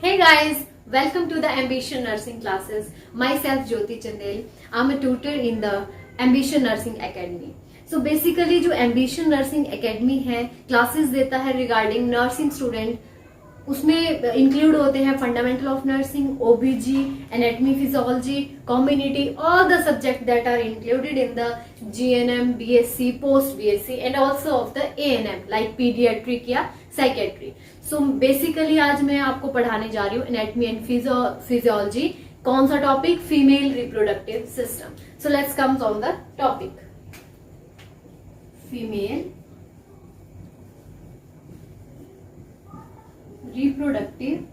Hey guys, welcome to the Ambition Nursing classes. Myself Jyoti Chandel. I'm a tutor in the Ambition Nursing Academy. So basically जो Ambition Nursing Academy है classes देता है regarding nursing student, उसमें include होते हैं fundamental of nursing, OBG, anatomy, physiology, community, all the subject that are included in the GNM, BSc, post BSc and also of the ANM like paediatric या psychiatry. So basically आज मैं आपको पढ़ाने जा रही हूँ एनेटमी एंड फिजियोलॉजी. कौन सा topic? Female reproductive system. So let's come on the topic female reproductive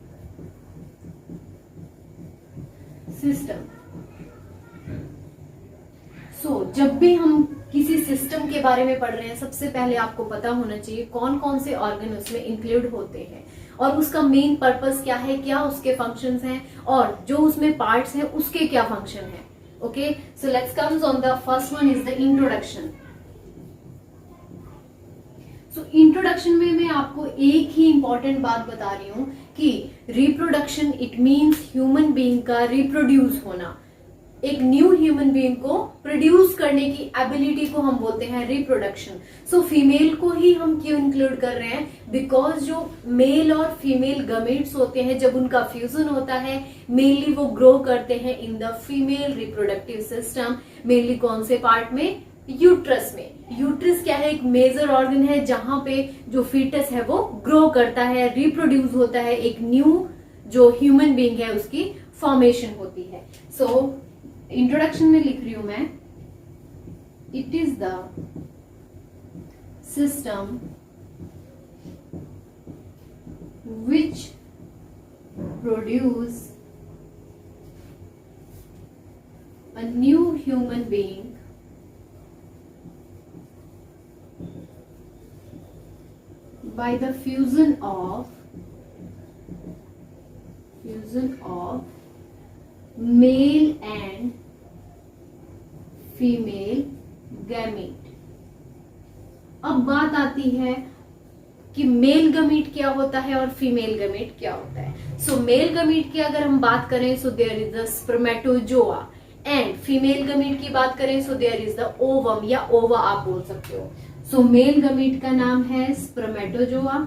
system. So जब भी हम किसी सिस्टम के बारे में पढ़ रहे हैं, सबसे पहले आपको पता होना चाहिए कौन कौन से ऑर्गन उसमें इंक्लूड होते हैं और उसका मेन पर्पस क्या है, क्या उसके फंक्शंस हैं और जो उसमें पार्ट्स हैं उसके क्या फंक्शन है. Okay, so let's comes on the first one is the introduction. So introduction में मैं आपको एक ही इंपॉर्टेंट बात बता रही हूं कि reproduction it means human being का रिप्रोड्यूस होना. एक न्यू ह्यूमन बीइंग को प्रोड्यूस करने की एबिलिटी को हम बोलते हैं रिप्रोडक्शन. सो फीमेल को ही हम क्यों इंक्लूड कर रहे हैं? बिकॉज जो मेल और फीमेल गमेट्स होते हैं, जब उनका फ्यूजन होता है, मेनली वो ग्रो करते हैं in the female reproductive system. Mainly कौन से पार्ट में? यूट्रस में. यूट्रस क्या है? एक मेजर ऑर्गन है जहां पे जो फीटस है वो ग्रो करता है, रिप्रोड्यूस होता है, एक न्यू जो ह्यूमन बीइंग है उसकी फॉर्मेशन होती है. सो इंट्रोडक्शन में लिख रही हूं मैं, it is the system which produce a new human being by the fusion of male and female gamete. अब बात आती है कि मेल गमीट क्या होता है और फीमेल गमीट क्या होता है. सो मेल गमीट की अगर हम बात करें so there is the spermatozoa and female gamete की बात करें so there is the ovum या ओवा आप बोल सकते हो. सो मेल गमीट का नाम है स्पर्मेटोजोआ.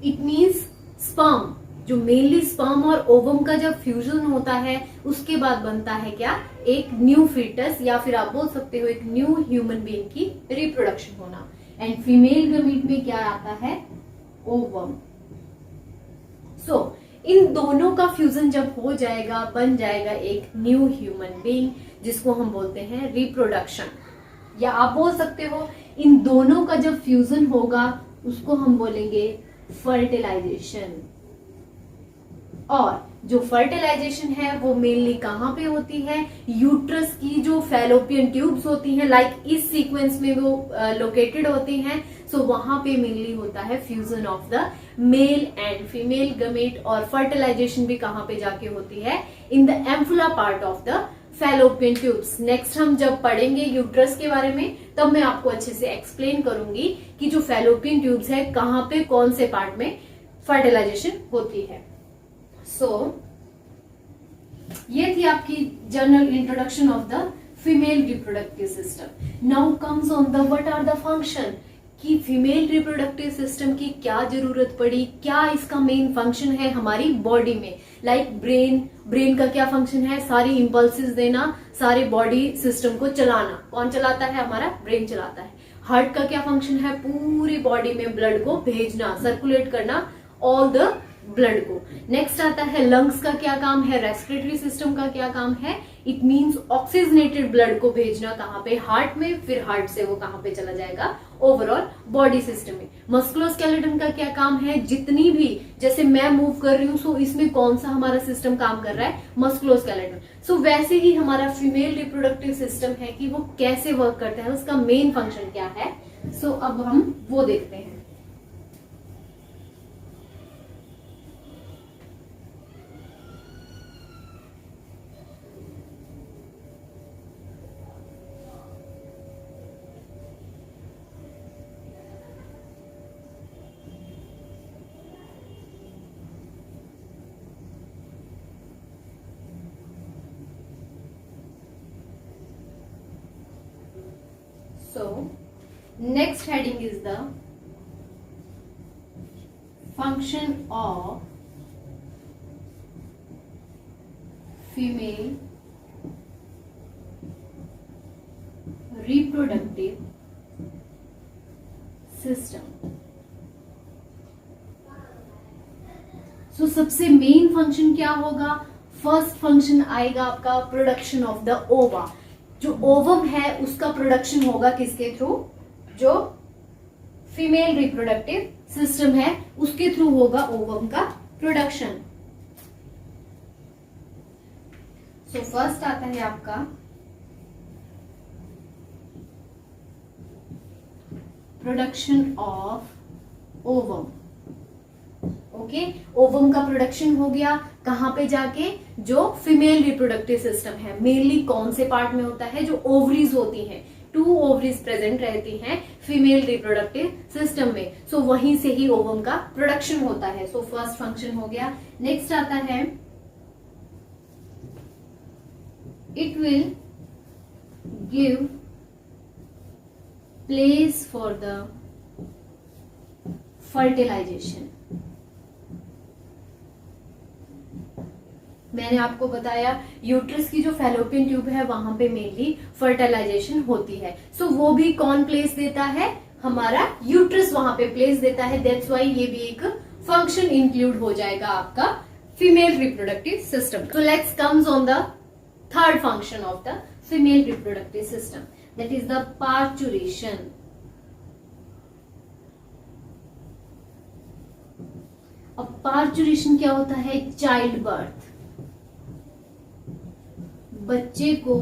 It means sperm. जो मेनली स्पर्म और ओवम का जब फ्यूजन होता है उसके बाद बनता है क्या? एक न्यू फीटस या फिर आप बोल सकते हो एक न्यू ह्यूमन बीइंग की रिप्रोडक्शन होना. एंड फीमेल गमीट में क्या आता है? ओवम. सो इन दोनों का फ्यूजन जब हो जाएगा, बन जाएगा एक न्यू ह्यूमन बीइंग जिसको हम बोलते हैं रिप्रोडक्शन. या आप बोल सकते हो इन दोनों का जब फ्यूजन होगा उसको हम बोलेंगे फर्टिलाइजेशन. और जो फर्टिलाइजेशन है वो मेनली कहां पे होती है? यूट्रस की जो फैलोपियन ट्यूब्स होती हैं, लाइक इस सीक्वेंस में वो लोकेटेड होती हैं. सो वहां पे मेनली होता है fusion of the male and female gamete. और फर्टिलाइजेशन भी कहां पे जाके होती है? In the ampulla part of the fallopian tubes. Next हम जब पढ़ेंगे यूट्रस के बारे में तब मैं आपको अच्छे से एक्सप्लेन करूंगी कि जो फैलोपियन ट्यूब्स है कहां पे कौन से पार्ट में फर्टिलाइजेशन होती है. सो ये थी आपकी general introduction of the female reproductive system. Now comes on the what are the function कि फीमेल रिप्रोडक्टिव सिस्टम की क्या जरूरत पड़ी, क्या इसका मेन फंक्शन है हमारी बॉडी में. लाइक ब्रेन का क्या फंक्शन है? सारी इंपल्सेस देना, सारे बॉडी सिस्टम को चलाना. कौन चलाता है? हमारा ब्रेन चलाता है. हार्ट का क्या फंक्शन है? पूरी बॉडी में ब्लड को भेजना, सर्कुलेट करना ऑल द ब्लड को. नेक्स्ट आता है लंग्स का क्या काम है? रेस्पिरेटरी सिस्टम का क्या काम है? इट मींस ऑक्सीजनेटेड ब्लड को भेजना कहां पे? हार्ट में. फिर हार्ट से वो कहां पे चला जाएगा? ओवरऑल बॉडी सिस्टम में. मस्कुलोस्केलेटन का क्या काम है? जितनी भी, जैसे मैं मूव कर रही हूं सो इसमें कौन सा हमारा सिस्टम काम कर रहा है? मस्कुलोस्केलेटन. सो वैसे ही हमारा फीमेल रिप्रोडक्टिव सिस्टम है कि वो कैसे वर्क करता है, उसका मेन फंक्शन क्या है. सो अब हम वो देखते हैं. So next heading is the function of female reproductive system. So सबसे मेन फंक्शन क्या होगा? फर्स्ट फंक्शन आएगा आपका प्रोडक्शन ऑफ द ओवा. जो ओवम है उसका प्रोडक्शन होगा किसके थ्रू? जो फीमेल रिप्रोडक्टिव सिस्टम है उसके थ्रू होगा ओवम का प्रोडक्शन. सो फर्स्ट आता है आपका production of ovum. Okay, ovum का प्रोडक्शन हो गया कहां पे जाके? जो फीमेल रिप्रोडक्टिव सिस्टम है. मेनली कौन से पार्ट में होता है? जो ओवरीज होती हैं. 2 ओवरीज प्रेजेंट रहती हैं फीमेल रिप्रोडक्टिव सिस्टम में. सो वहीं से ही ओवम का प्रोडक्शन होता है. सो फर्स्ट फंक्शन हो गया. नेक्स्ट आता है it will give place for the fertilisation. मैंने आपको बताया यूट्रस की जो फैलोपियन ट्यूब है वहां पे मेनली फर्टिलाइजेशन होती है. सो वो भी कौन प्लेस देता है? हमारा यूट्रस वहां पे प्लेस देता है. दैट्स वाई ये भी एक फंक्शन इंक्लूड हो जाएगा आपका female reproductive system. So let's comes on the third function of the female reproductive system, that is the parturition. अब पार्चुरेशन क्या होता है? Child birth. बच्चे को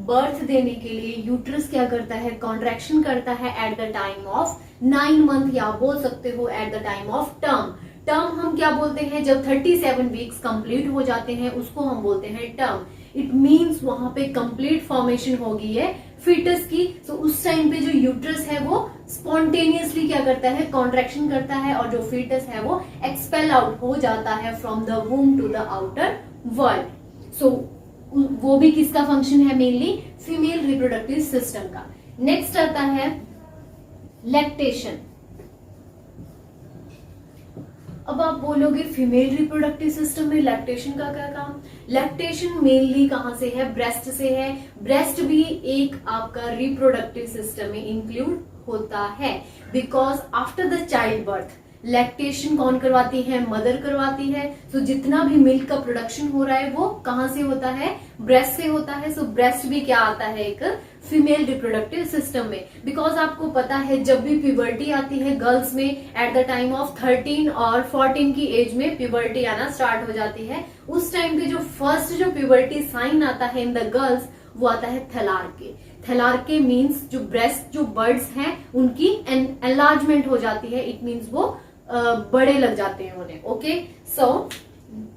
बर्थ देने के लिए यूट्रस क्या करता है? कॉन्ट्रैक्शन करता है at the time of 9 month, या बोल सकते हो eight the time of term. Term हम क्या बोलते हैं? जब 37 वीक्स कंप्लीट हो जाते हैं उसको हम बोलते हैं टर्म. इट मीन्स वहां पे कंप्लीट फॉर्मेशन हो गई है फीटस की. तो उस टाइम पे जो यूट्रस है वो स्पॉन्टेनियसली क्या करता है? कॉन्ट्रैक्शन करता है और जो फीटस है वो एक्सपेल आउट हो जाता है from the womb to the outer world. So वो भी किसका फंक्शन है? मेनली फीमेल रिप्रोडक्टिव सिस्टम का. नेक्स्ट आता है लैक्टेशन. अब आप बोलोगे फीमेल रिप्रोडक्टिव सिस्टम में लैक्टेशन का क्या काम? लैक्टेशन मेनली कहां से है? ब्रेस्ट से है. ब्रेस्ट भी एक आपका रिप्रोडक्टिव सिस्टम में इंक्लूड होता है, because after the child birth lactation कौन करवाती है? मदर करवाती है. तो जितना भी मिल्क का प्रोडक्शन हो रहा है वो कहां से होता है? ब्रेस्ट से होता है. सो ब्रेस्ट भी क्या आता है? एक फीमेल रिप्रोडक्टिव सिस्टम में. बिकॉज आपको पता है जब भी प्यूबर्टी आती है गर्ल्स में एट द टाइम ऑफ 13 और 14 की एज में प्यूबर्टी आना स्टार्ट हो जाती है. उस टाइम पे जो फर्स्ट जो प्यूबर्टी साइन आता है इन द गर्ल्स वो आता है थैलार्के. थैलार्के मीन्स जो ब्रेस्ट जो बर्ड्स हैं उनकी एनलार्जमेंट हो जाती है. इट मीन्स वो बड़े लग जाते हैं उन्हें. Okay, so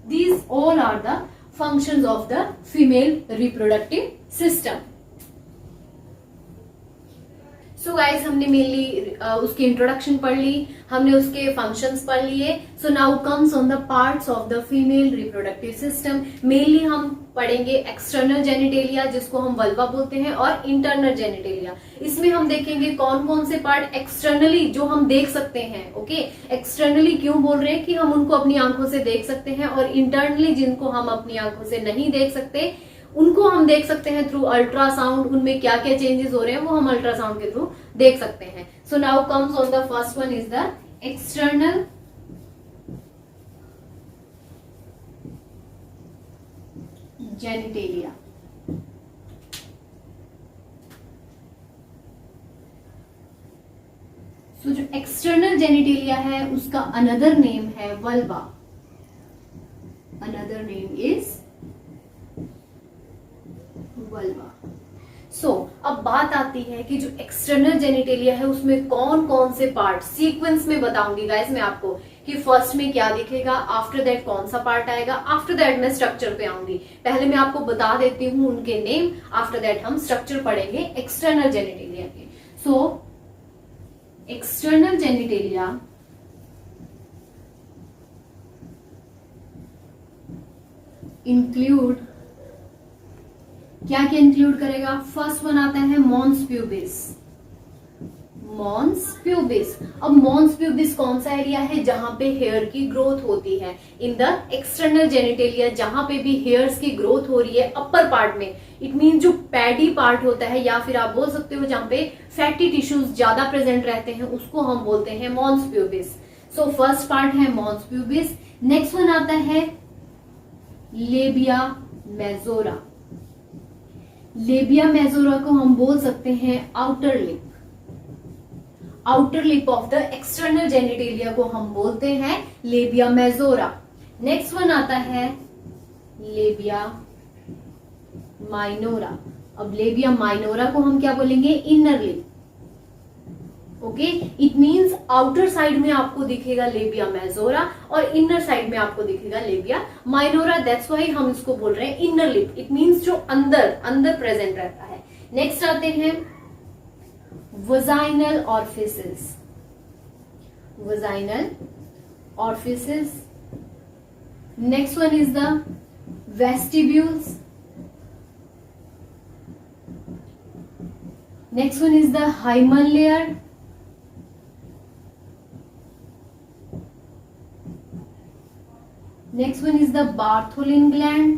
these all are the functions of the female reproductive system. So guys हमने मेनली उसकी इंट्रोडक्शन पढ़ ली, हमने उसके फंक्शंस पढ़ लिए. So now comes on the parts of the female reproductive system. Mainly हम पढ़ेंगे एक्सटर्नल जेनिटेलिया जिसको हम वल्वा बोलते हैं और इंटरनल जेनिटेलिया. इसमें हम देखेंगे कौन कौन से पार्ट एक्सटर्नली जो हम देख सकते हैं. ओके, एक्सटर्नली क्यों बोल रहे हैं? कि हम उनको अपनी आंखों से देख सकते हैं, और इंटरनली जिनको हम अपनी आंखों से नहीं देख सकते उनको हम देख सकते हैं थ्रू अल्ट्रासाउंड. उनमें क्या क्या चेंजेस हो रहे हैं वो हम अल्ट्रासाउंड के थ्रू देख सकते हैं. So now comes on the first one is the external genitalia. So जो एक्सटर्नल जेनिटेलिया है उसका अनदर नेम है vulva. Another name is vulva. So अब बात आती है कि जो एक्सटर्नल जेनिटेलिया है उसमें कौन कौन से पार्ट सीक्वेंस में बताऊंगी गाइस मैं आपको कि फर्स्ट में क्या दिखेगा, आफ्टर दैट कौन सा पार्ट आएगा, आफ्टर दैट मैं स्ट्रक्चर पे आऊंगी. पहले मैं आपको बता देती हूँ उनके नेम, आफ्टर दैट हम स्ट्रक्चर पढ़ेंगे एक्सटर्नल जेनिटेलिया के. सो एक्सटर्नल जेनिटेलिया इंक्लूड क्या क्या इंक्लूड करेगा? फर्स्ट वन आता है मॉन्स प्यूबिस. Mons pubis. अब मॉन्स प्यूबिस कौन सा एरिया है? जहां पे हेयर की ग्रोथ होती है इन द एक्सटर्नल जेनिटेलिया, जहां पे भी हेयर्स की ग्रोथ हो रही है अपर पार्ट में, इट मीन जो पैडी पार्ट होता है, या फिर आप बोल सकते हो जहां पे फैटी टिश्यूज ज्यादा प्रेजेंट रहते हैं, उसको हम बोलते हैं mons pubis. So first part है मॉन्स प्यूबिस। नेक्स्ट वन आता है लेबिया मेजोरा। लेबिया मेजोरा को हम बोल सकते हैं outer lip. Outer lip of the external genitalia को हम बोलते हैं लेबिया मेजोरा। नेक्स्ट वन आता है लेबिया माइनोरा। अब लेबिया माइनोरा को हम क्या बोलेंगे? Inner lip. Okay, it means outer side में आपको दिखेगा लेबिया मेजोरा और इनर साइड में आपको दिखेगा लेबिया माइनोरा। दैट्स व्हाई हम इसको बोल रहे हैं इनर लिप। इट मींस जो अंदर प्रेजेंट रहता है। नेक्स्ट आते हैं vaginal orifices. Vaginal orifices. Next one is the vestibules. Next one is the hymen layer. Next one is the Bartholin gland.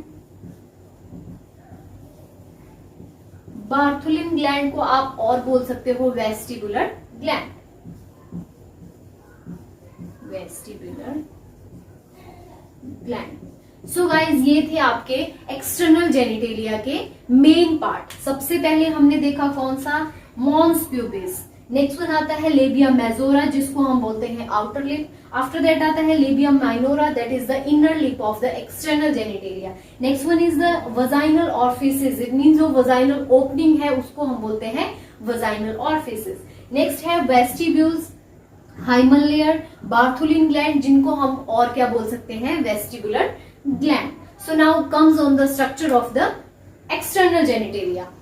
Bartholin gland को आप और बोल सकते हो vestibular gland. Vestibular gland. So guys, ये थे आपके एक्सटर्नल जेनिटेलिया के मेन पार्ट। सबसे पहले हमने देखा कौन सा? Mons pubis. नेक्स्ट वन आता है लेबिया मेजोरा, जिसको हम बोलते हैं आउटर लिप। आफ्टर दैट आता है labia minora, that is the inner lip of the external genitalia. Next one is the vaginal orifices. It means जो वजाइनल ओपनिंग है उसको हम बोलते हैं वजाइनल ऑर्फिसेस। नेक्स्ट है vestibules, hymen layer, Bartholin gland, जिनको हम और क्या बोल सकते हैं? Vestibular gland. So now comes on the structure of the external genitalia.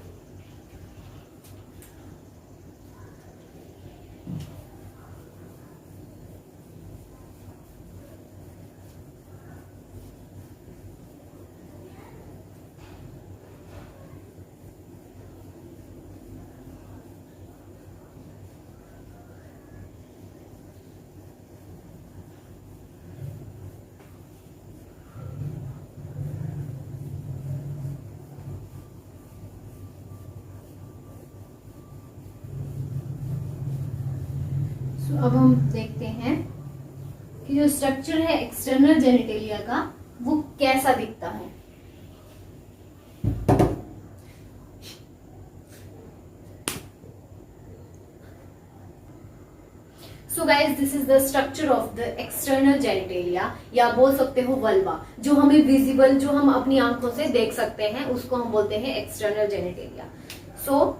अब हम देखते हैं कि जो स्ट्रक्चर है एक्सटर्नल जेनिटेलिया का वो कैसा दिखता है। So guys, this is the structure of the external genitalia, या बोल सकते हो वल्वा। जो हमें विजिबल, जो हम अपनी आंखों से देख सकते हैं, उसको हम बोलते हैं एक्सटर्नल जेनिटेलिया। सो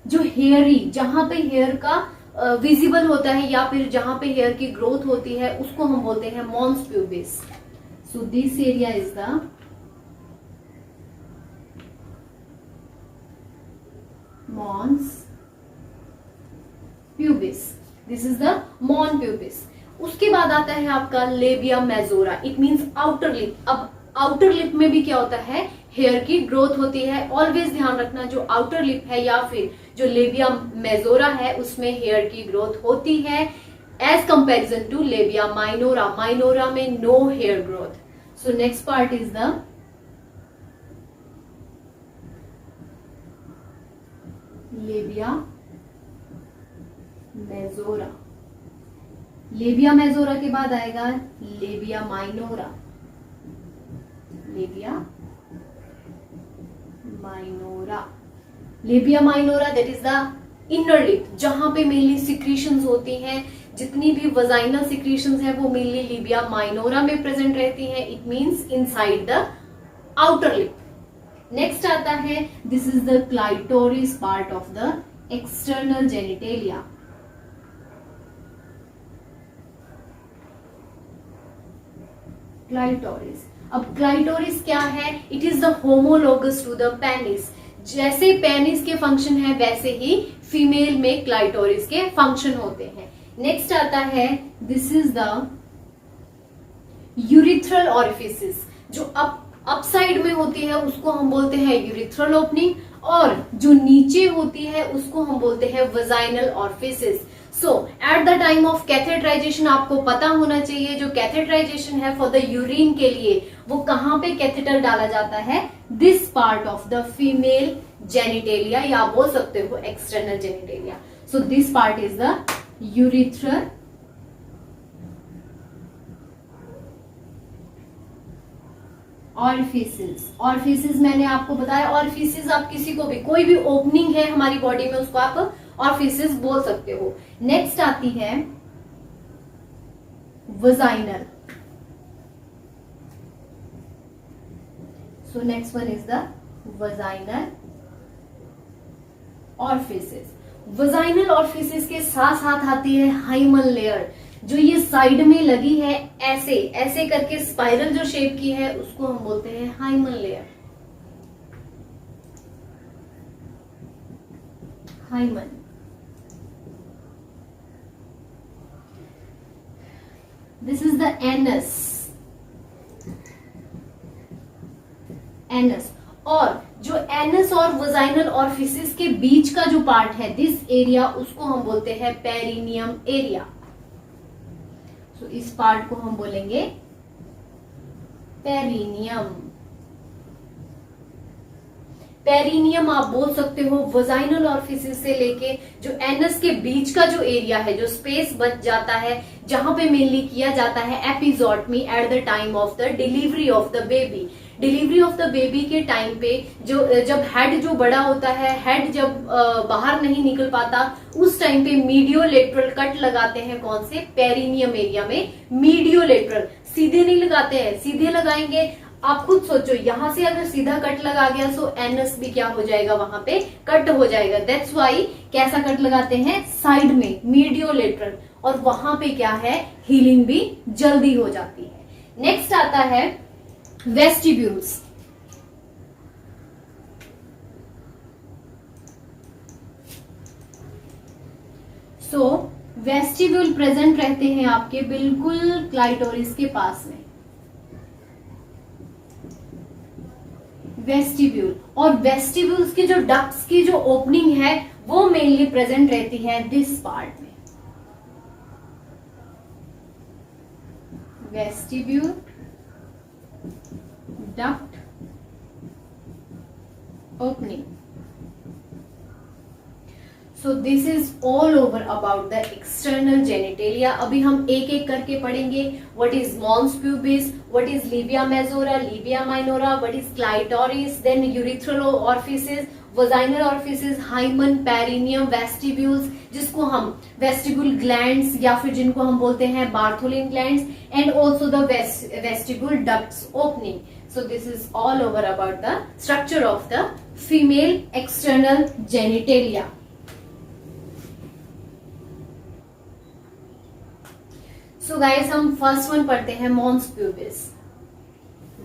जो हेयरी, जहां पे हेयर का विजिबल होता है या फिर जहां पे हेयर की ग्रोथ होती है, उसको हम बोलते हैं mons pubis. So this area is the mons pubis. This is the mon pubis. उसके बाद आता है आपका labia majora. It means outer lip. अब आउटर लिप में भी क्या होता है? हेयर की ग्रोथ होती है। ऑलवेज ध्यान रखना, जो आउटर लिप है या फिर जो लेबिया मेजोरा है, उसमें हेयर की ग्रोथ होती है as comparison to labia minora. Minora में no hair growth. So next part is the labia majora. Labia majora के बाद आएगा labia minora. Labia minora. Labia minora that is the inner lip, जहां पे mainly secretions होती हैं। जितनी भी वजाइनल सिक्रीशंस है वो मेनली लेबिया माइनोरा में प्रेजेंट रहती है। It means inside the outer lip. Next आता है, this is the clitoris part of the external genitalia. Clitoris. अब क्लाइटोरिस क्या है? It is the homologous to the penis. जैसे पेनिस के फंक्शन है वैसे ही फीमेल में क्लाइटोरिस के फंक्शन होते हैं। नेक्स्ट आता है, this is the urethral orifices. जो अप साइड में होती है उसको हम बोलते हैं यूरिथ्रल ओपनिंग, और जो नीचे होती है उसको हम बोलते हैं vaginal orifices. So at the time of catheterisation आपको पता होना चाहिए, जो कैथेटराइजेशन है फॉर द यूरिन के लिए वो कहां पे कैथेटर डाला जाता है, this part of the female genitalia, या आप बोल सकते हो external genitalia. So this part is the urethral orifices. Orifices मैंने आपको बताया, ऑरिफिसेस आप किसी को भी, कोई भी ओपनिंग है हमारी बॉडी में उसको आप ऑरिफिसेस बोल सकते हो। नेक्स्ट आती है vaginal. So next one is the vaginal orifices. Vaginal orifices के साथ साथ आती है हाइमन लेयर, जो ये साइड में लगी है, ऐसे ऐसे करके स्पाइरल जो शेप की है उसको हम बोलते हैं hymen layer. Hymen. This is the anus. Anus, और जो एनस और वजाइनल ऑरिफिसेस के बीच का जो पार्ट है, दिस एरिया, उसको हम बोलते हैं पेरिनियम एरिया। तो इस पार्ट को हम बोलेंगे पेरिनियम। पेरिनियम आप बोल सकते हो वजाइनल ऑरिफिस से लेके जो एनस के बीच का जो एरिया है, जो स्पेस बच जाता है, जहां पे मेनली किया जाता है episiotomy at the time of the delivery of the baby. Delivery of the baby के टाइम पे जो जब हेड जो बड़ा होता है, हेड जब बाहर नहीं निकल पाता, उस टाइम पे मीडियोलेटरल कट लगाते हैं। कौन से? पेरिनियम एरिया में मीडियोलेटरल। सीधे नहीं लगाते हैं, सीधे लगाएंगे आप खुद सोचो, यहां से अगर सीधा कट लगा गया सो एनस भी क्या हो जाएगा, वहां पे कट हो जाएगा। दैट्स वाई कैसा कट लगाते हैं, साइड में, मीडियोलेटरल, और वहां पे क्या है, हीलिंग भी जल्दी हो जाती है। नेक्स्ट आता है वेस्टिब्यूल्स। सो वेस्टिब्यूल प्रेजेंट रहते हैं आपके बिल्कुल क्लाइटोरिस के पास में। वेस्टिब्यूल, और वेस्टिब्यूल्स की जो डक्ट्स की जो ओपनिंग है वो मेनली प्रेजेंट रहती है दिस पार्ट में। Vestibule duct opening. So this is all over about the external genitalia. अभी हम एक एक करके पढ़ेंगे। What is mons pubis, what is labia majora, labia minora, what is clitoris, then urethral orifices, vaginal orifices, hymen, perineum, vestibules, जिसको हम vestibule glands या फिर जिनको हम बोलते हैं Bartholin glands, and also the vestibule ducts opening. So this is all over about the structure of the female external genitalia. So guys, हम first one पढ़ते हैं मॉन्स प्यूबिस।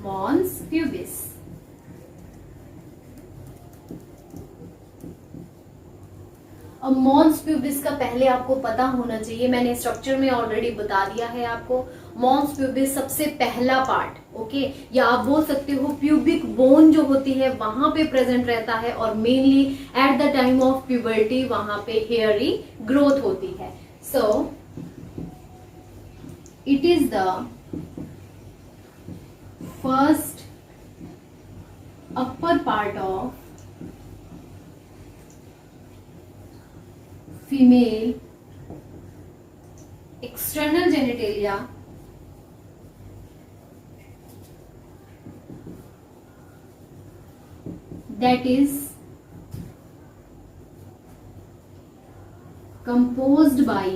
मॉन्स प्यूबिस, अब मॉन्स प्यूबिस का पहले आपको पता होना चाहिए, मैंने स्ट्रक्चर में ऑलरेडी बता दिया है आपको। मॉन्स प्यूबिस सबसे पहला पार्ट, ओके, या आप बोल सकते हो प्यूबिक बोन जो होती है वहां पे प्रेजेंट रहता है, और mainly eight the time of puberty वहां पे हेयरी ग्रोथ होती है। So it is the first upper part of female external genitalia that is composed by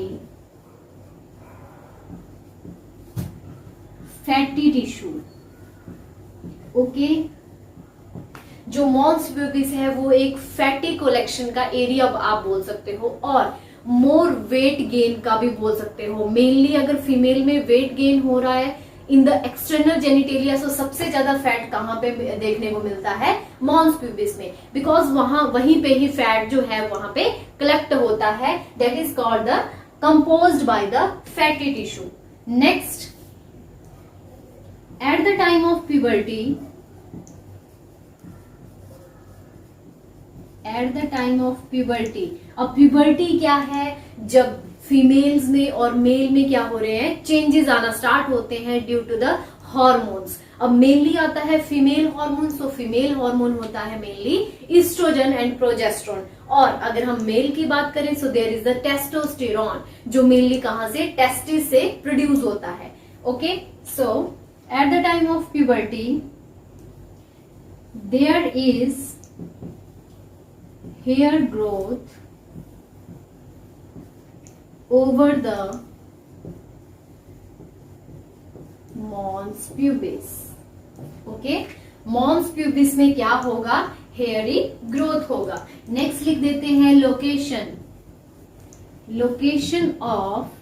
fatty tissue. Okay, जो मॉन्स प्यूबिस है वो एक फैटी कलेक्शन का एरिया आप बोल सकते हो, और मोर वेट गेन का भी बोल सकते हो। मेनली अगर फीमेल में वेट गेन हो रहा है इन द एक्सटर्नल जेनिटेलिया, तो सबसे ज्यादा फैट कहां पे देखने को मिलता है, मॉन्स प्यूबिस में, बिकॉज वहां वहीं पे ही फैट जो है वहां पे कलेक्ट होता है। That is called the composed by the fatty tissue. Next, eight the time of puberty eight the time of puberty. अब प्यूबर्टी क्या है? जब फीमेल्स में और मेल में क्या हो रहे हैं, चेंजेस आना स्टार्ट होते हैं ड्यू टू द हॉर्मोन्स। अब मेनली आता है फीमेल हार्मोन, तो फीमेल हार्मोन होता है मेनली ईस्ट्रोजन एंड प्रोजेस्टेरोन। और अगर हम मेल की बात करें so there is the testosterone, जो मेनली कहां से, टेस्टिस से प्रोड्यूस होता है। Okay, so at the time of puberty there is hair growth over the mons pubis। Okay, mons pubis में क्या होगा, हेयरी ग्रोथ होगा। नेक्स्ट लिख देते हैं location, location of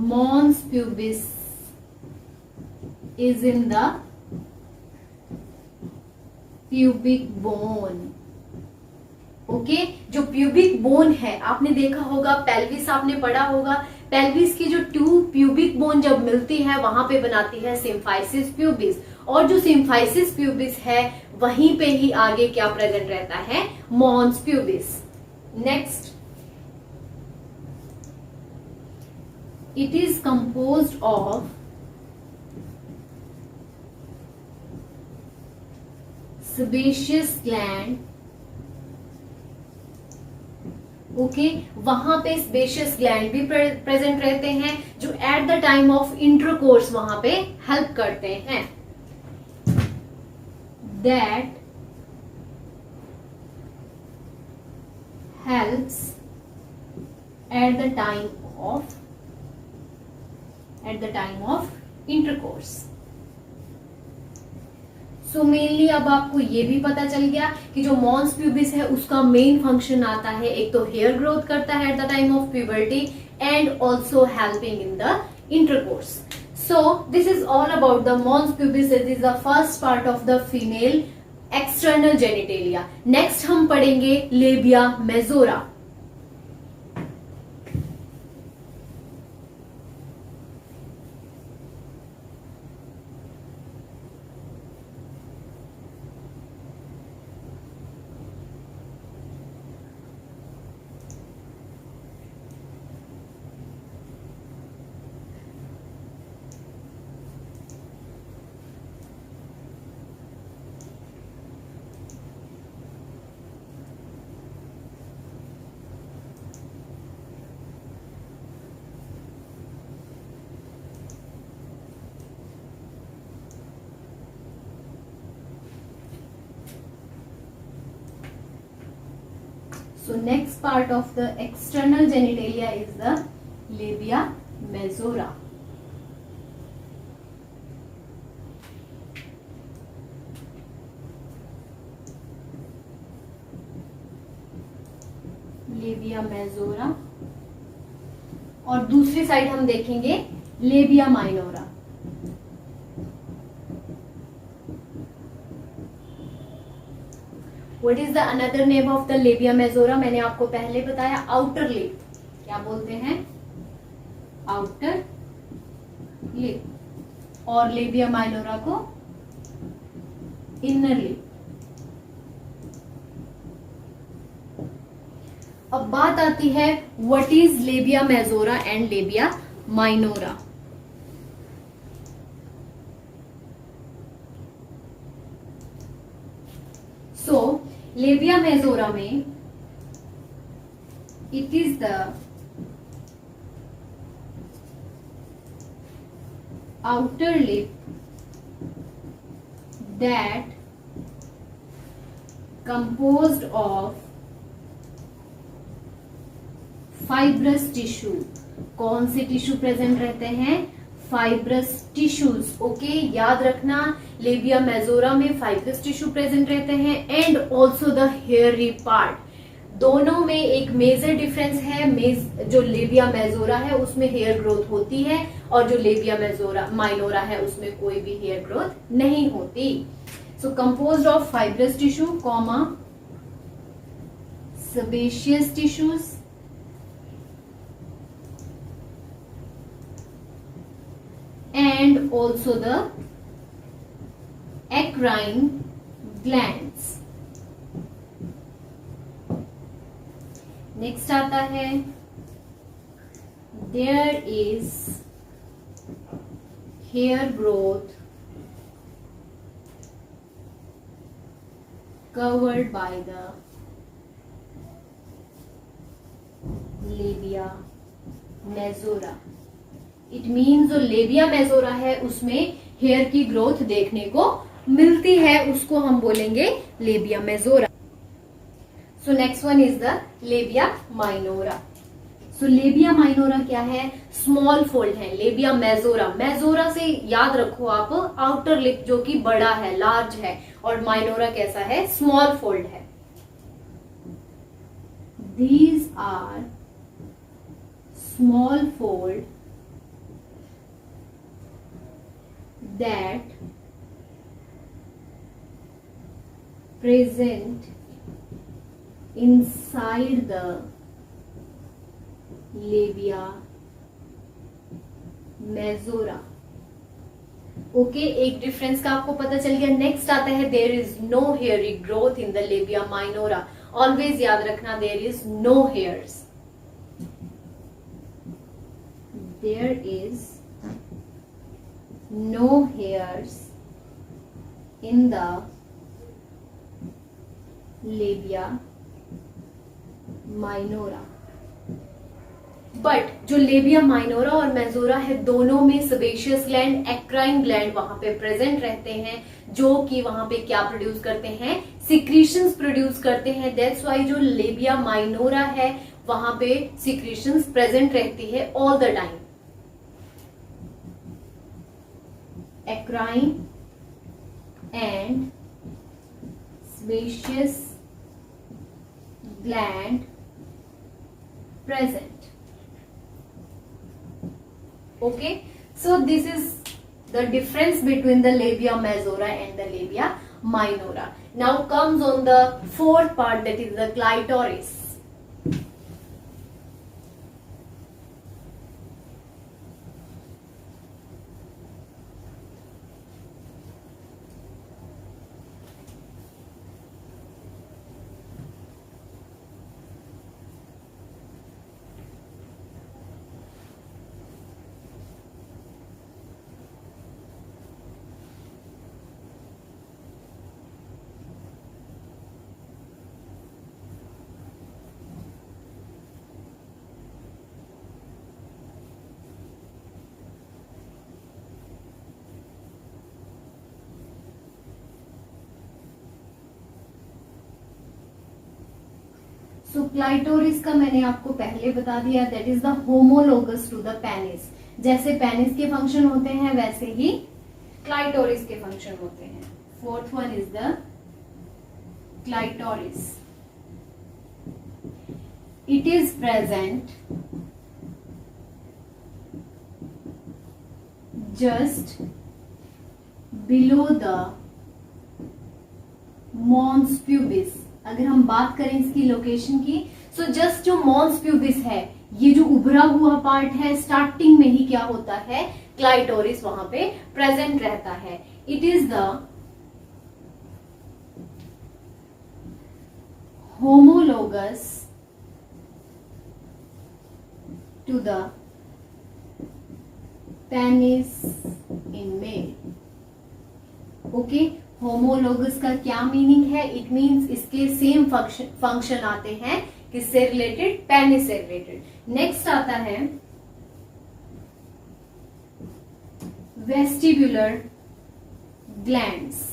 mons pubis is in the pubic bone. Okay, जो pubic bone है, आपने देखा होगा पेल्विस, आपने पढ़ा होगा, पेल्विस की जो टू प्यूबिक बोन जब मिलती है वहां पे बनाती है सिम्फाइसिस प्यूबिस, और जो सिम्फाइसिस प्यूबिस है वहीं पे ही आगे क्या प्रेजेंट रहता है, mons pubis. Next, it is composed of sebaceous gland. Okay, वहां पे सेबेशियस ग्लैंड भी प्रेजेंट रहते हैं जो at the time of intercourse वहां पे हेल्प करते हैं। That helps at the time of intercourse. So mainly अब आपको ये भी पता चल गया कि जो मॉन्स प्यूबिस है उसका मेन फंक्शन आता है, एक तो हेयर ग्रोथ करता है at the time of puberty and also helping in the intercourse. So this is all about the mons pubis. It is the first part of the female external genitalia. Next हम पढ़ेंगे labia majora. So next part of the external genitalia is the labia majora. Labia majora, और दूसरी side हम देखेंगे labia minora. What is the another name of the labia majora? मैंने आपको पहले बताया आउटर लिप, क्या बोलते हैं, आउटर लिप, और लेबिया माइनोरा को इनर लिप। अब बात आती है what is labia majora and labia minora. So labia majora में it is the outer lip that composed of fibrous tissue। कौन से टिश्यू प्रेजेंट रहते हैं, फाइब्रस टिश्यूज। ओके, याद रखना लेबिया मेजोरा में फाइब्रस टिश्यू प्रेजेंट रहते हैं and also the hairy part. दोनों में एक मेजर डिफरेंस है, जो लेबिया मेजोरा है उसमें हेयर ग्रोथ होती है और जो लेबिया मेजोरा माइनोरा है उसमें कोई भी हेयर ग्रोथ नहीं होती। So composed of fibrous tissue comma sebaceous tissues and also the eccrine glands। Next आता है there is hair growth covered by the labia majora. It means जो लेबिया मेजोरा है उसमें हेयर की ग्रोथ देखने को मिलती है, उसको हम बोलेंगे labia majora. So next one is the labia minora. So labia minora क्या है? स्मॉल फोल्ड है. लेबिया मेजोरा, मेजोरा से याद रखो आप आउटर लिप जो कि बड़ा है, लार्ज है, और माइनोरा कैसा है? स्मॉल फोल्ड है. These are small fold that present inside the labia majora. Okay, एक डिफरेंस का आपको पता चल गया. नेक्स्ट आता है there is no hairy growth in the labia minora. Always याद रखना there is no hairs. There is no hairs in the labia minora. But जो लेबिया माइनोरा और मेजोरा है दोनों में सेबेशियस ग्लैंड, एक्राइन ग्लैंड वहां पे प्रेजेंट रहते हैं, जो कि वहां पे क्या प्रोड्यूस करते हैं? सिक्रीशंस प्रोड्यूस करते हैं. दैट्स वाई जो लेबिया माइनोरा है वहां पे सिक्रीशंस प्रेजेंट रहती है all the time. Eccrine and sebaceous gland present. Okay, so this is the difference between the labia majora and the labia minora. Now comes on the fourth part, that is the clitoris. So clitoris का मैंने आपको पहले बता दिया, that is the homologous to the penis. जैसे penis के function होते हैं वैसे ही क्लाइटोरिस के फंक्शन होते हैं. Fourth one is the clitoris. It is present just below the mons pubis. अगर हम बात करें इसकी लोकेशन की, सो जस्ट जो मॉन्स प्यूबिस है, ये जो उभरा हुआ पार्ट है, स्टार्टिंग में ही क्या होता है? क्लाइटोरिस वहां पे प्रेजेंट रहता है. It is the homologous to the penis in male. Okay, homologous का क्या मीनिंग है? इट मींस इसके सेम फंक्शन आते हैं किससे रिलेटेड? पेनिस से रिलेटेड. नेक्स्ट आता है वेस्टिबुलर ग्लैंड्स.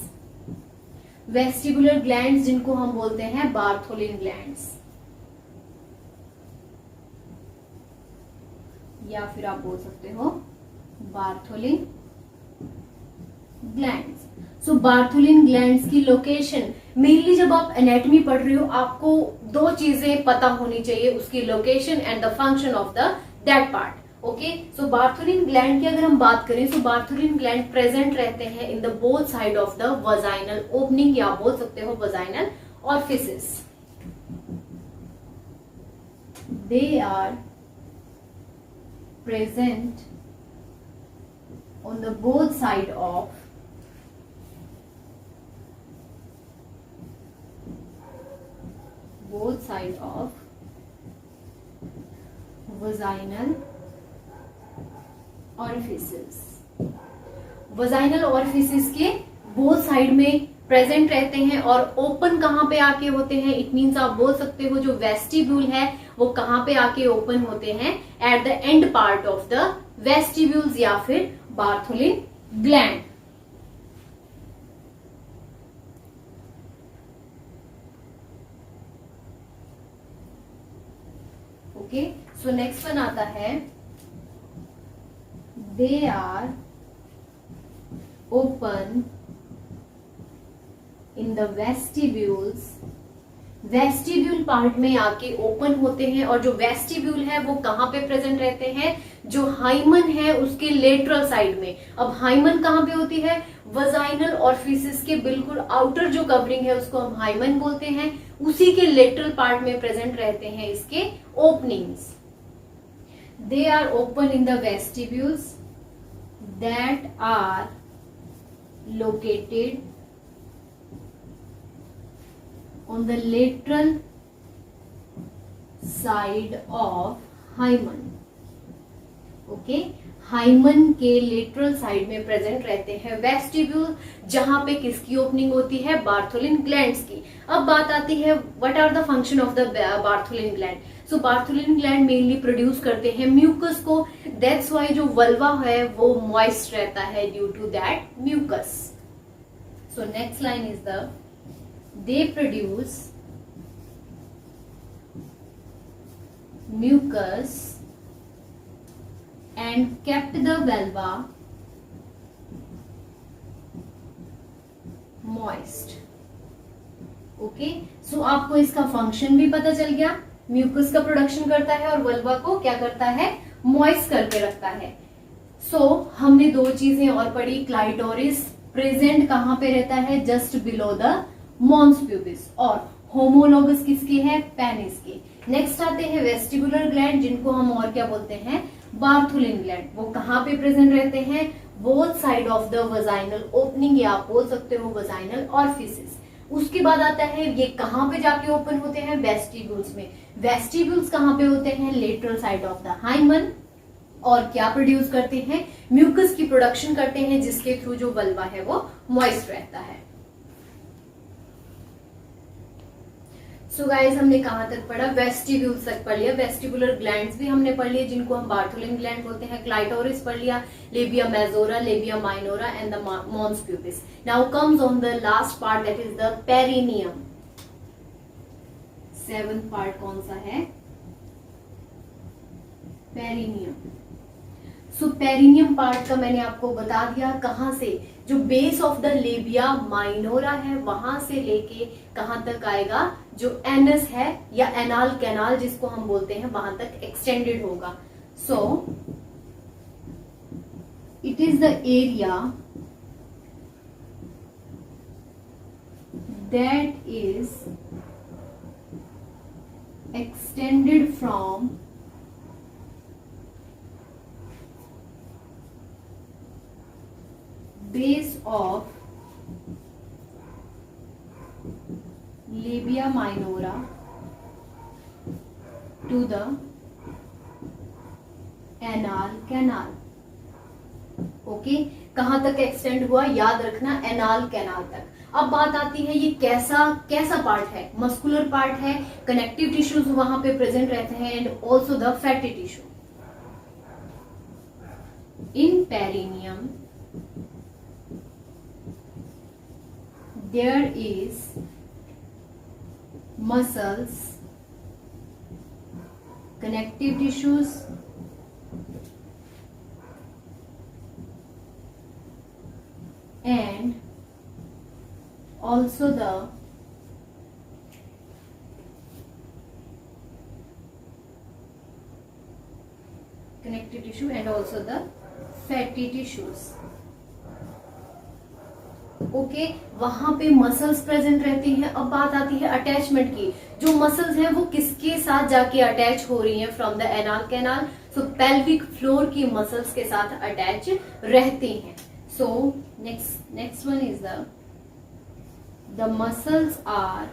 वेस्टिबुलर ग्लैंड्स जिनको हम बोलते हैं बार्थोलिन ग्लैंड्स, या फिर आप बोल सकते हो बार्थोलिन ग्लैंड्स. सो बार्थोलिन ग्लैंड्स की लोकेशन, मेनली जब आप एनाटॉमी पढ़ रहे हो आपको दो चीजें पता होनी चाहिए, उसकी location and the function of the that part. Okay, so Bartholin gland की अगर हम बात करें, सो बार्थोलिन ग्लैंड प्रेजेंट रहते हैं in the both side of the vaginal opening, या आप बोल सकते हो vaginal orifice. They are present on the both side of vaginal orifices. Vaginal orifices के बोथ साइड में प्रेजेंट रहते हैं और ओपन कहां पे आके होते हैं, इट मीन्स आप बोल सकते हो जो वेस्टिब्यूल है वो कहां पे आके ओपन होते हैं, at the end part of the vestibules या फिर Bartholin gland. Okay, so next one आता है, they are open in the vestibules. Vestibule part में आके ओपन होते हैं और जो वेस्टिब्यूल है वो कहां पे प्रेजेंट रहते हैं, जो हाइमन है उसके लेटरल साइड में। अब हाइमन कहां पे होती है, वजाइनल ऑरिफिस के बिल्कुल आउटर जो कवरिंग है उसको हम हाइमन बोलते हैं, उसी के लेटरल पार्ट में प्रेजेंट रहते हैं इसके openings. They are open in the vestibules that are located on the lateral side of hymen। Okay, hymen के लेटरल साइड में प्रेजेंट रहते हैं वेस्टिब्यूल, जहां पे किसकी ओपनिंग होती है, बार्थोलिन ग्लैंड्स की। अब बात आती है what are the function of the Bartholin gland. So Bartholin gland mainly produce करते हैं म्यूकस को, दैट्स वाई जो वल्वा है वो मॉइस्ट रहता है due to that mucus. So next line is the, they produce mucus and kept the vulva moist। Okay, so आपको इसका फंक्शन भी पता चल गया, म्यूकस का प्रोडक्शन करता है और वल्वा को क्या करता है, मॉइस्ट करके रखता है। सो हमने दो चीजें और पढ़ी, क्लाइटोरिस प्रेजेंट कहां पे रहता है, just below the mons pubis, और होमोलोगस किसकी है, पेनिस की। नेक्स्ट आते हैं वेस्टिबुलर ग्लैंड, जिनको हम और क्या बोलते हैं, बार्थोलिन ग्लैंड। वो कहां पे प्रेजेंट रहते हैं, both side of the vaginal opening, या आप बोल सकते हो वजाइनल ऑरिफिसेस। उसके बाद आता है ये कहां पे जाके ओपन होते हैं, वेस्टिब्यूल्स में। वेस्टिब्यूल्स कहां पे होते हैं, lateral side of the hymen, और क्या प्रोड्यूस करते हैं, म्यूकस की प्रोडक्शन करते हैं, जिसके थ्रू जो वल्वा है वो मॉइस्ट रहता है। सो गाइस, हमने कहां तक पढ़ा, वेस्टिब्यूल्स तक पढ़ लिया। वेस्टिबुलर ग्लैंड्स भी हमने पढ़ लिए, जिनको हम बार्थोलिन ग्लैंड बोलते हैं। क्लाइटोरिस पढ़ लिया, labia majora, labia minora and the mons pubis. Now comes on the last part, that is the perineum. 7th part कौन सा है, पेरिनियम। सो पेरिनियम पार्ट का मैंने आपको बता दिया, कहां से, जो base of the labia minora है वहां से लेके कहां तक आएगा, जो एनस है या एनाल कैनाल जिसको हम बोलते हैं, वहां तक एक्सटेंडेड होगा। So it is the area that is extended from base of labia minora to the anal canal। Okay, कहां तक एक्सटेंड हुआ, याद रखना, एनाल कैनाल तक। अब बात आती है ये कैसा पार्ट है, मस्कुलर पार्ट है, कनेक्टिव टिश्यूज वहां पे प्रेजेंट रहते हैं, and also the fatty tissue. In perineum there is muscles, connective tissues, and also the connective tissue and also the fatty tissues। Okay, वहां पे मसल्स प्रेजेंट रहती हैं। अब बात आती है अटैचमेंट की, जो मसल्स हैं वो किसके साथ जाके अटैच हो रही हैं, from the anal canal. So pelvic floor की मसल्स के साथ अटैच रहती हैं। So next one is the muscles are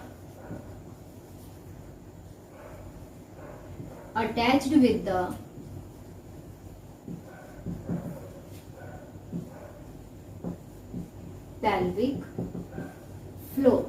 attached with the pelvic floor.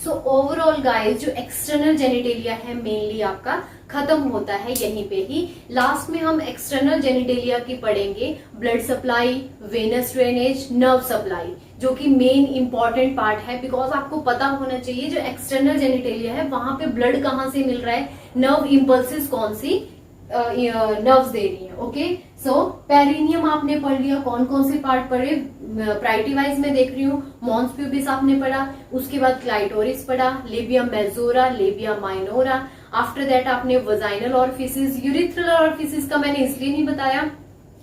So overall guys जो एक्सटर्नल जेनिटेलिया है मेनली आपका खत्म होता है यहीं पे ही. लास्ट में हम एक्सटर्नल जेनिटेलिया की पढ़ेंगे blood supply, venous drainage, nerve supply, जो कि मेन इंपॉर्टेंट पार्ट है. बिकॉज आपको पता होना चाहिए जो एक्सटर्नल जेनिटेलिया है वहां पे ब्लड कहाँ से मिल रहा है, नर्व इम्पल्सिस कौन सी नर्व्स दे रही है. ओके, सो पेरिनियम आपने पढ़ लिया. कौन कौन से पार्ट पढ़े, प्रायोरिटी वाइज में देख रही हूँ. मॉन्स प्यूबिस आपने पढ़ा, उसके बाद क्लाइटोरिस पढ़ा, लेबिया majora, labia minora. After that आपने वजाइनल ऑरिफिसिस. यूरिथ्रल ऑरिफिसिस का मैंने इसलिए नहीं बताया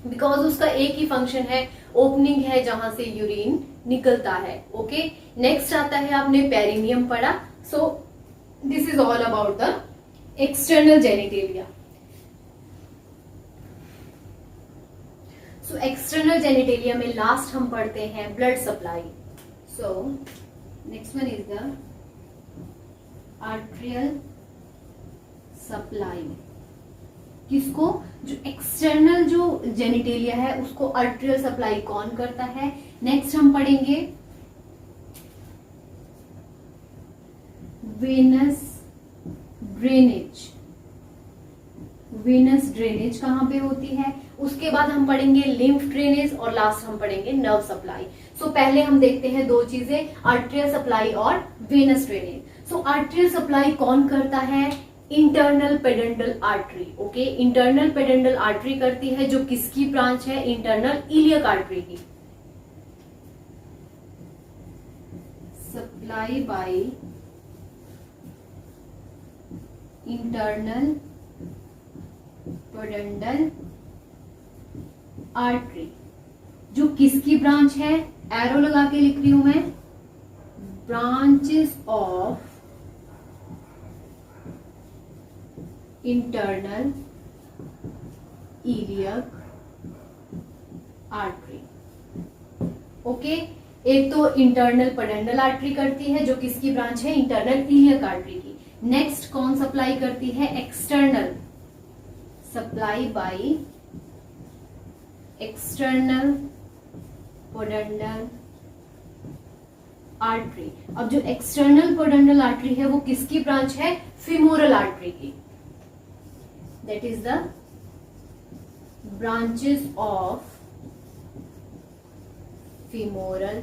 बिकॉज उसका एक ही फंक्शन है, ओपनिंग है जहां से यूरिन निकलता है. ओके, नेक्स्ट आता है आपने पेरिनियम पढ़ा. So this is all about the external genitalia. So external genitalia में लास्ट हम पढ़ते हैं blood supply. So next one is the arterial supply. किसको, जो एक्सटर्नल जो जेनिटेलिया है उसको आर्ट्रियल सप्लाई कौन करता है. नेक्स्ट हम पढ़ेंगे वेनस ड्रेनेज. वेनस ड्रेनेज कहां पे होती है. उसके बाद हम पढ़ेंगे लिम्फ ड्रेनेज और लास्ट हम पढ़ेंगे नर्व सप्लाई. सो पहले हम देखते हैं दो चीजें, आर्ट्रियल सप्लाई और venous drainage. So arterial supply कौन करता है, internal pudendal artery. Okay, internal pudendal artery करती है, जो किसकी ब्रांच है, इंटरनल इलियक आर्टरी की. Supply by internal pudendal artery, जो किसकी ब्रांच है, एरो लगा के लिख रही हूं मैं, branches of internal iliac artery. Okay, एक तो इंटरनल पेडेंटल आर्टरी करती है जो किसकी ब्रांच है, इंटरनल इलियक आर्टरी की. नेक्स्ट कौन सप्लाई करती है, external, supply by external pudendal artery. अब जो एक्सटर्नल पेडेंटल आर्टरी है वो किसकी ब्रांच है, फीमोरल आर्टरी की. That is the branches of femoral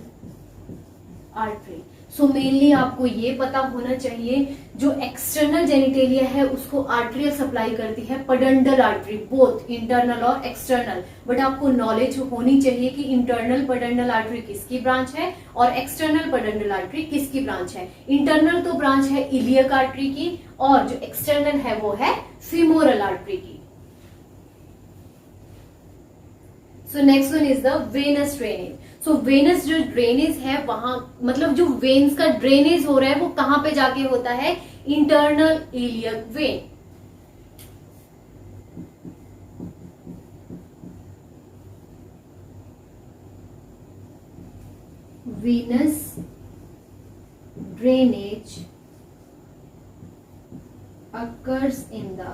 artery. So mainly आपको ये पता होना चाहिए जो एक्सटर्नल जेनिटेलिया है उसको आर्टरियल सप्लाई करती है पेडेंटल आर्टरी, बोथ इंटरनल और एक्सटर्नल. बट आपको नॉलेज होनी चाहिए कि इंटरनल पेडेंटल आर्टरी किसकी ब्रांच है और एक्सटर्नल पेडेंटल आर्टरी किसकी ब्रांच है. इंटरनल तो ब्रांच है इलियक आर्टरी की और जो एक्सटर्नल है वो है फीमोरल आर्टरी की. So next one is the venous drainage. So venous जो ड्रेनेज है वहां मतलब जो वेन्स का ड्रेनेज हो रहा है वो कहां पे जाके होता है, internal iliac when. Venous drainage occurs in the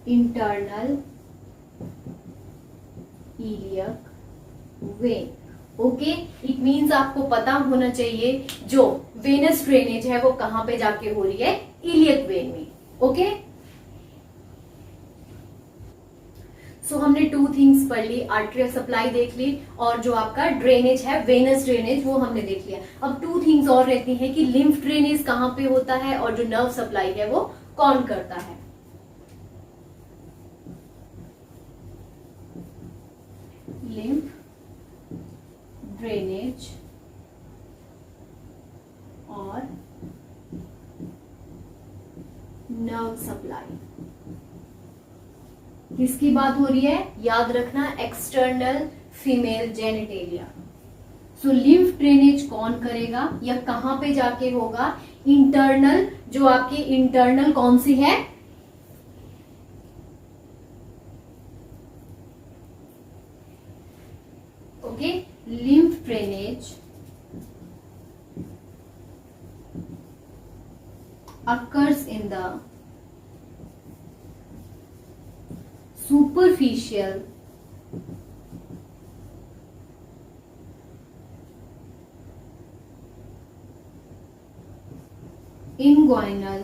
internal iliac vein. Okay, it means आपको पता होना चाहिए जो वेनस ड्रेनेज है वो कहां पे जाके हो रही है, इलियक वेन में. ओके, सो हमने टू थिंग्स पढ़ ली, आर्टरियल सप्लाई देख ली और जो आपका ड्रेनेज है वेनस ड्रेनेज वो हमने देख लिया. अब टू थिंग्स और रहती हैं कि लिम्फ ड्रेनेज कहां पे होता है और जो नर्व सप्लाई है वो कौन करता है. लिम्फ ड्रेनेज और नर्व सप्लाई किसकी बात हो रही है, याद रखना एक्सटर्नल फीमेल जेनिटेलिया. सो लिम्फ ड्रेनेज कौन करेगा या कहां पे जाके होगा, इंटरनल, जो आपकी इंटरनल कौन सी है, okay, lymph drainage occurs in the superficial inguinal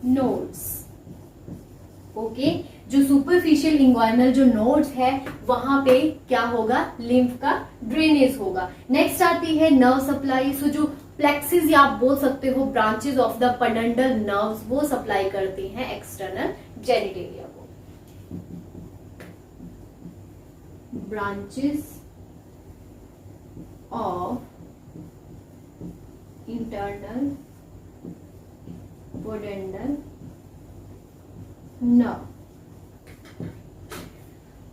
nodes. Okay, जो सुपरफिशियल इंग्वाइनल जो नोड्स है वहां पे क्या होगा, लिम्फ का ड्रेनेज होगा। नेक्स्ट आती है नर्व सप्लाई। सो जो प्लेक्सिस या आप बोल सकते हो branches of the pudendal nerves वो सप्लाई करती हैं एक्सटर्नल जेनिटेलिया को। Branches of internal pudendal nerve.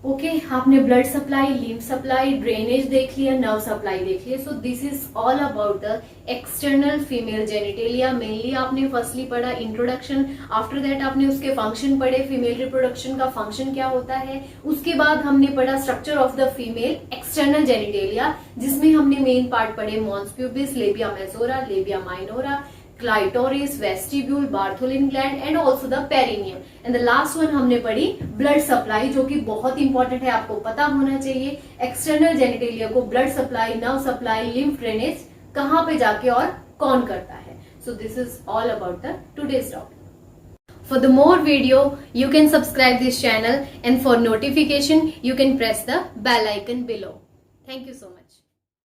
Okay, आपने blood supply, lymph supply, drainage देख लिया, नर्व सप्लाई देख लिया। So this is all about the external female genitalia. Mainly आपने फर्स्टली पढ़ा इंट्रोडक्शन, आफ्टर दैट आपने उसके फंक्शन पढ़े, फीमेल रिप्रोडक्शन का फंक्शन क्या होता है। उसके बाद हमने पढ़ा structure of the female external genitalia, जिसमें हमने मेन पार्ट पढ़े mons pubis, labia majora, labia minora, clitoris, vestibule, Bartholin gland and also the perineum. And the last one हमने पढ़ी ब्लड सप्लाई, जो कि बहुत इंपॉर्टेंट है, आपको पता होना चाहिए। एक्सटर्नल जेनिटेलिया को blood supply, nerve supply, lymph drainage कहां पे जाके और कौन करता है। सो this is all about the today's topic. For the more video, you can subscribe this channel, and for notification, you can press the bell icon below. Thank you so much.